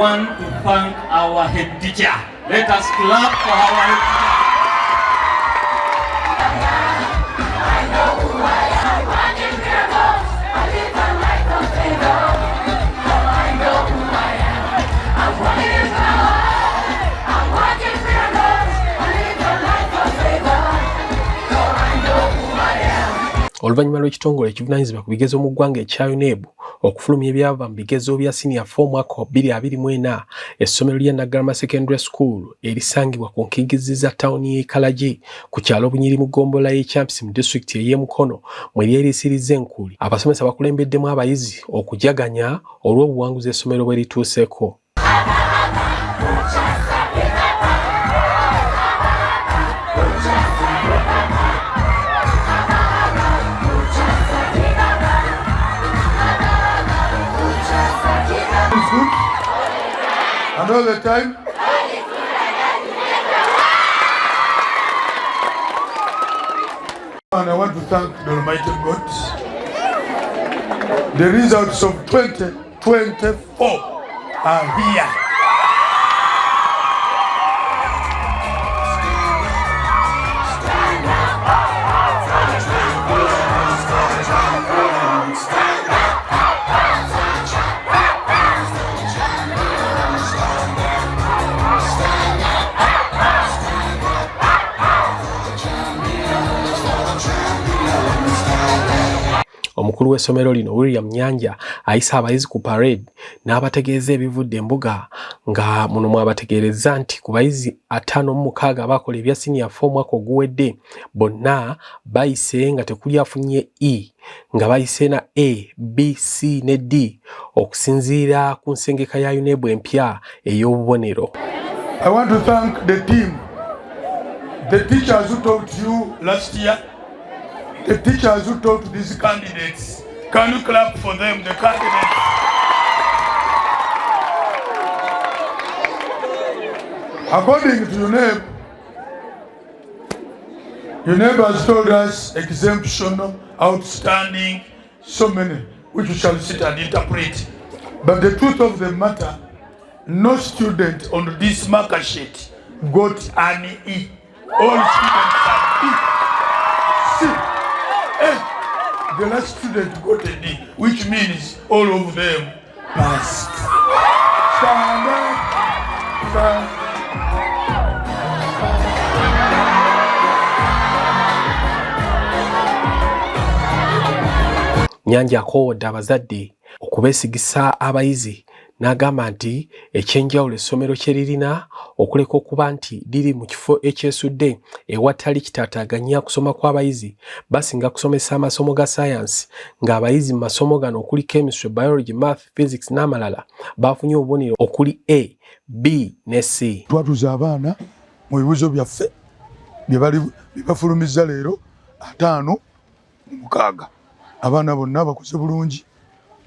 want to thank our head teacher. Let us clap for our head teacher. I know who I am. I want in miracles. I live a life of favor. I know who I am. I'm walking in power. I'm walking miracles. I live a life of favor. I know who I am. Oluvannyuma lw'ekitongole ekivunaanyizibwa ku bigezo mu ggwanga ekya UNEB okufulumya ebyava mu bigezo bya senior 4 mwaka 2024 essomero lya Naggalama Secondary School erisangibwa ku nkiggizi za ttawuni y'e Kalagi ku kyalo Bunyiri mu ggombolola y'e Champs mu disitulikiti ey'e Mukono mwe lyeriisirizza enkuli abasomesa bakulembeddemu abayizi okujaganya olw'obuwanguzi essomero bwe lituuseeko. And all the time, and I want to thank the Almighty God. The results of 2024 are here. Omukulu w'essomero lino William Nyanja ayisa abayizi ku parade n'abategeeza ebivudde embuga nga muno mwabategeereza nti ku bayizi 56 abakola ebya senior 4 mwaka oguwedde bonna bayise nga tekuli afunye E nga bayise na A, B, C ne D okusinziira ku nsengeka ya UNEB empya ey'obubonero. I want to thank the team, the teachers who taught you last year, the teachers who taught these candidates. Can you clap for them, the candidates? According to UNEB, UNEB has told us exemptional, outstanding, so many, which we shall sit and interpret. But the truth of the matter, no student on this marker sheet got an E. All students are E. C. The last student got a D, which means all of them passed. Stand up. Nyanja akoowodde abazadde okubeesigisa abayizi n'agamba nti ekyenjawulo essomero kye lirina okuleka okuba nti liri mu kifo ekyesudde ewatali kitaataaganya kusoma kw'abayizi basinga kusomesa amasomo ga science ng'abayizi mu masomo gano okuli chemistry, biology, math, physics n'amalala bafunye obubonero okuli A, B ne C. Twatuza abaana mu bibuuzo byaffe bye bafulumizza leero 5 mu 6. Abaana bonna bakoze bulungi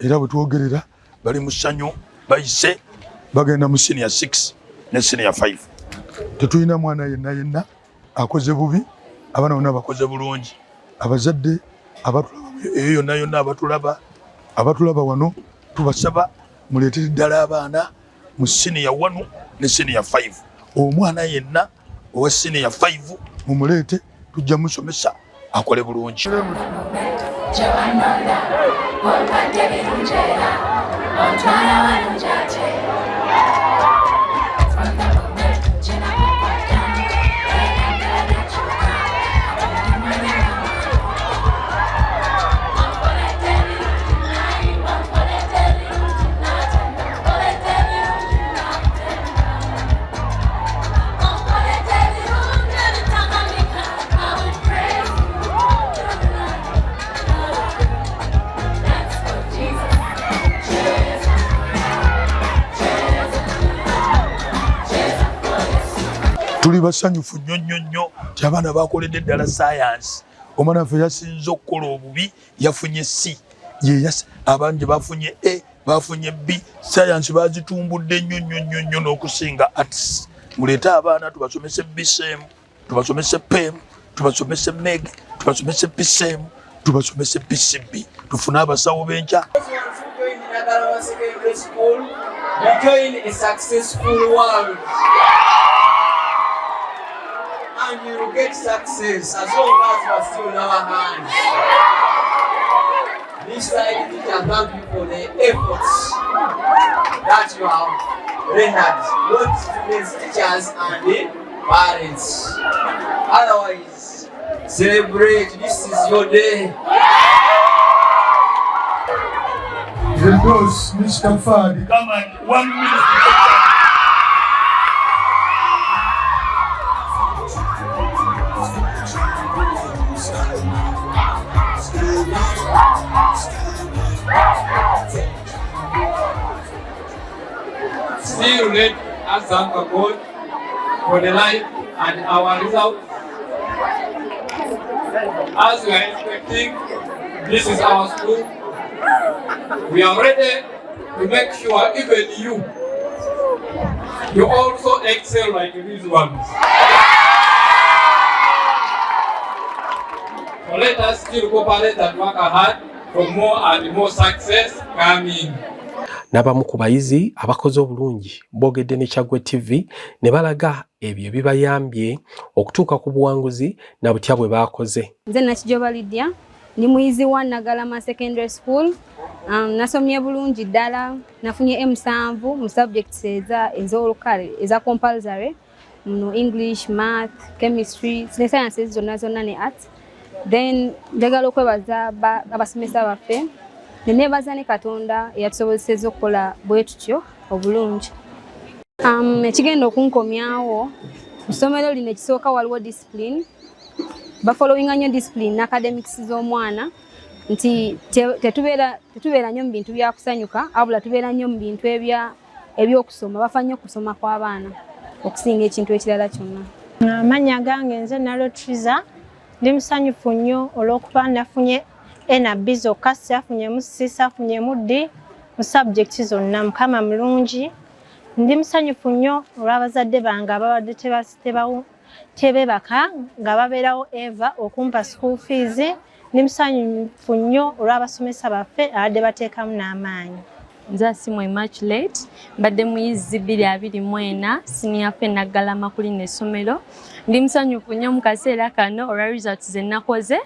era bwe twogerera bali mu ssanyu bayise bagenda mu senior 6 ne senior 5. Tetulina mwana yenna akoze bubi, abaana bonna bakoze bulungi. Abazadde abatulaba eyo yonna abatulaba wano tubasaba muleetere ddala abaana mu senior 1 ne senior 5. Omwana yenna owa senior 5 mumuleete tujja musomesa akole bulungi. Tuli basanyufu nnyo nti abaana bakoledde ddala science. Omwana waffe yasinze okukola obubi yafunye C. Abangi bafunye A, bafunye B. Science bazitumbudde nnyo n'okusinga arts. Muleete abaana tubasomese BCM, tubasomese PEM, tubasomese MEG, tubasomese PCM, tubasomese PCB. Tufune abasawo b'enkya. join a successful world. And you will get success as long as you are still in our hands. This side, we can thank you for the efforts that you have rendered, both students, teachers, and the parents. Otherwise, celebrate. This is your day. Endorse Mr. Fadi. Come on, 1 minute. Still let us thank God for the life and our result. As we are expecting, this is our school. We are ready to make sure even you also excel like these ones. So let us still cooperate and work hard for more and more success coming. N'abamu ku bayizi abakoze obulungi boogedde ne Kyaggwe TV ne balaga ebyo ebibayambye okutuuka ku buwanguzi na butya bwe baakoze. Nze Nakijoba Lydia ndi muyizi wa Nagalama Secondary School. Nasomye bulungi ddala, nafunye M7 mu subjects ez'olukale eza compulsory, English, Math, Chemistry, ne sciences zonna ne arts. Then njagala okwebaza abasomesa baffe. Nenebaza ne Katonda eyatusobozesezza okukola bwe tutyo obulungi. Ekigenda okunkomyawo mu ssomero lino ekisooka waliwo discipline. Bafollowinga nnyo discipline academics z'omwana nti tetubeera nnyo mu bintu bya kusanyuka, wabula tubeera nnyo mu bintu ebyokusoma. Bafa nnyo okusoma kw'abaana okusinga ekintu ekirala kyonna. Amannya gange nze Nalotriza, ndi musanyufu nnyo olw'okuba nafunye NB zokka, saafunyemu C, saafunyemu D mu subject zonna. Mukama mulungi. Ndi musanyufu nnyo olw'abazadde bange ababadde tebebaka nga babeerawo Eva okumpa school fees. Ndi musanyufu nnyo olw'abasomesa baffe abadde bateekamu n'amaanyi. Nze Asimwe Immaculate mbadde muyizi 2024 senior ffe Nagalama ku lino essomero. Ndi musanyufu nnyo mu kaseera kano olwa results ze nakoze.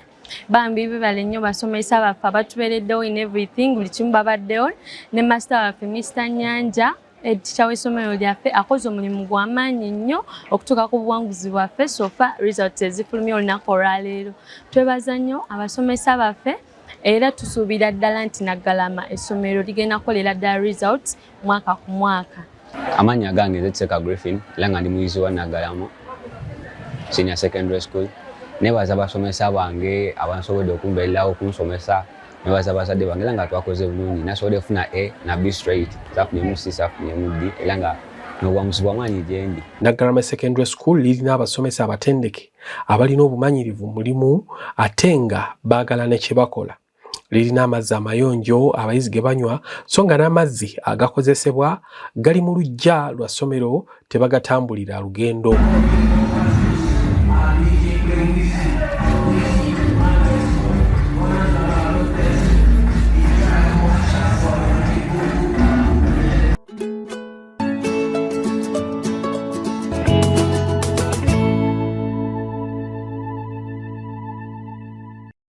Bambi bebale nnyo basomesa baffe abatubeereddewo in everything, buli kimu babaddewo. Ne master waffe Mr. Nyanja teacher w'essomero lyaffe akoze omulimu gw'amaanyi nnyo okutuuka ku buwanguzi bwaffe. Sofa results ezifulumya olunaku olwaleero. Twebaza nnyo abasomesa baffe era tusuubira ddala nti Nagalama essomero ligenda kukolera ddala results mwaka ku mwaka. Amannya gange nze Tseka Griffin era nga ndi muyizi wa Nagalama Senior Secondary School. Nebaza abasomesa bange abansobodde okumbeererawo okunsomesa. Nebaza abazadde bange era nga twakoze bulungi. Nasobodde okufuna A na B straight. Saafunyemu C, saafunyemu D era nga n'obuwanguzi bw'amaanyi gye ndi. Nagalama Secondary School lirina abasomesa abatendeke abalina obumanyirivu mu mulimu ate nga baagala ne kye bakola. Lirina amazzi amayonjo abayizi ge banywa, so nga n'amazzi agakozesebwa gali mu luggya lwa ssomero tebagatambulira lugendo.